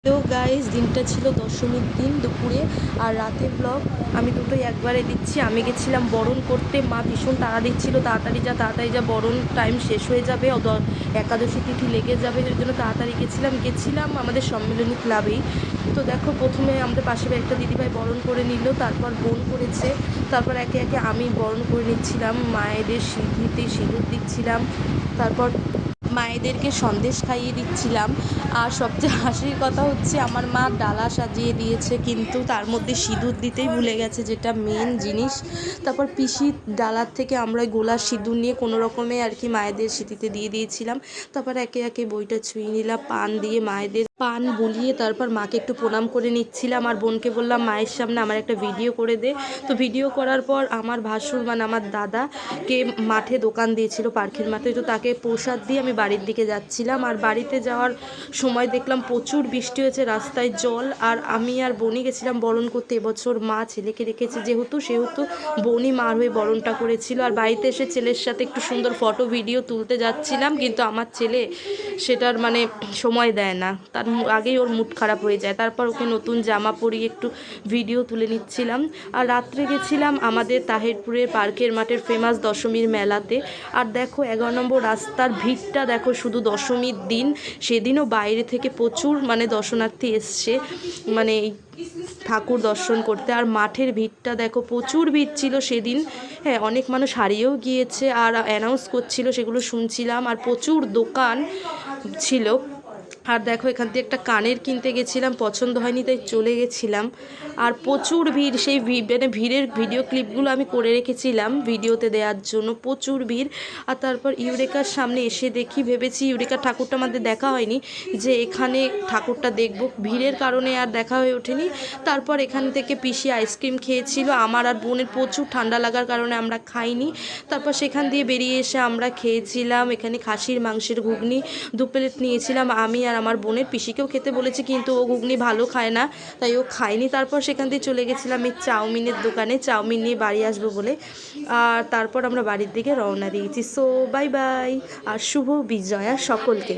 তো গাইস, দিনটা ছিল দশমীর দিন দুপুরে। আর রাতের ব্লগ আমি দুটোই একবারে দিচ্ছি। আমি গেছিলাম বরণ করতে, মা ভীষণ তাড়া দিচ্ছিল, তাড়াতাড়ি যা বরণ টাইম শেষ হয়ে যাবে, একাদশী তিথি লেগে যাবে, ওই জন্য তাড়াতাড়ি গেছিলাম আমাদের সম্মেলনী ক্লাবেই। তো দেখো, প্রথমে আমাদের পাশে একটা দিদিভাই বরণ করে নিল, তারপর বোন করেছে, তারপর একে একে আমি বরণ করে নিচ্ছিলাম, মায়েদের সিঁথিতে সিঁদুর দিচ্ছিলাম, তারপর মায়েদেরকে সন্দেশ খাইয়ে দিচ্ছিলাম। আর সবচেয়ে হাসির কথা হচ্ছে, আমার মা ডালা সাজিয়ে দিয়েছে কিন্তু তার মধ্যে সিঁদুর দিতেই ভুলে গেছে, যেটা মেন জিনিস। তারপর পিসির ডালার থেকে আমরা গোলা সিঁদুর নিয়ে কোনো রকমে আর কি মায়েদের সিঁথিতে দিয়ে দিয়েছিলাম। তারপর একে একে বইটা ছুঁয়ে নিলাম, পান দিয়ে মায়েদের পান বুলিয়ে তারপর মাকে একটু প্রণাম করে নিচ্ছিলাম। আর বোনকে বললাম মায়ের সামনে আমার একটা ভিডিও করে দে। তো ভিডিও করার পর আমার ভাসুর মানে আমার দাদাকে মাঠে দোকান দিয়েছিল, পার্কের মাঠে, তো তাকে প্রসাদ দিয়ে আমি বাড়ির দিকে যাচ্ছিলাম। আর বাড়িতে যাওয়ার সময় দেখলাম প্রচুর বৃষ্টি হয়েছে, রাস্তায় জল। আর আমি আর বোনই গেছিলাম বরণ করতে। এবছর মা ছেলেকে রেখেছে সেহেতু বোনই মার হয়ে বরণটা করেছিল। আর বাড়িতে এসে ছেলের সাথে একটু সুন্দর ফটো ভিডিও তুলতে যাচ্ছিলাম, কিন্তু আমার ছেলে সেটার মানে সময় দেয় না, তার আগেই ওর মুড খারাপ হয়ে যায়। তারপর ওকে নতুন জামা পরিয়ে একটু ভিডিও তুলে নিচ্ছিলাম। আর রাত্রে গেছিলাম আমাদের তাহিরপুরের পার্কের মাঠের ফেমাস দশমীর মেলাতে। আর দেখো 11 নম্বর রাস্তার ভিড়টা দেখো, শুধু দশমীর দিন, সেদিনও বাইরে থেকে প্রচুর মানে দর্শনার্থী এসছে মানে ঠাকুর দর্শন করতে। আর মাঠের ভিড়টা দেখো, প্রচুর ভিড় ছিল সেদিন। হ্যাঁ, অনেক মানুষ হারিয়েও গিয়েছে আর অ্যানাউন্স করছিল, সেগুলো শুনছিলাম। আর প্রচুর দোকান ছিল। আর দেখো, এখান থেকে একটা কানের কিনতে গেছিলাম, পছন্দ হয়নি তাই চলে গেছিলাম। আর প্রচুর ভিড়, সেই মানে ভিড়ের ভিডিও ক্লিপগুলো আমি করে রেখেছিলাম ভিডিওতে দেওয়ার জন্য। প্রচুর ভিড়। আর তারপর ইউরেকার সামনে এসে দেখি, ভেবেছি ইউরেকার ঠাকুরটা আমাদের দেখা হয়নি, যে এখানে ঠাকুরটা দেখব, ভিড়ের কারণে আর দেখা হয়ে ওঠেনি। তারপর এখান থেকে পিসি আইসক্রিম খেয়েছিল, আমার আর বোনের প্রচুর ঠান্ডা লাগার কারণে আমরা খাইনি। তারপর সেখান দিয়ে বেরিয়ে এসে আমরা খেয়েছিলাম এখানে খাসির মাংসের ঘুগনি 2 প্লেট নিয়েছিলাম আমি আর আমার বোনের। পিসিকেও খেতে বলেছি কিন্তু ও ঘুগনি ভালো খায় না, তাই ও খায়নি। তারপর সেখান দিয়ে চলে গেছিলাম এই চাউমিনের দোকানে, চাউমিন নিয়ে বাড়ি আসবো বলে। আর তারপর আমরা বাড়ির দিকে রওনা দিয়েছি। সো বাই বাই, আর শুভ বিজয়া সকলকে।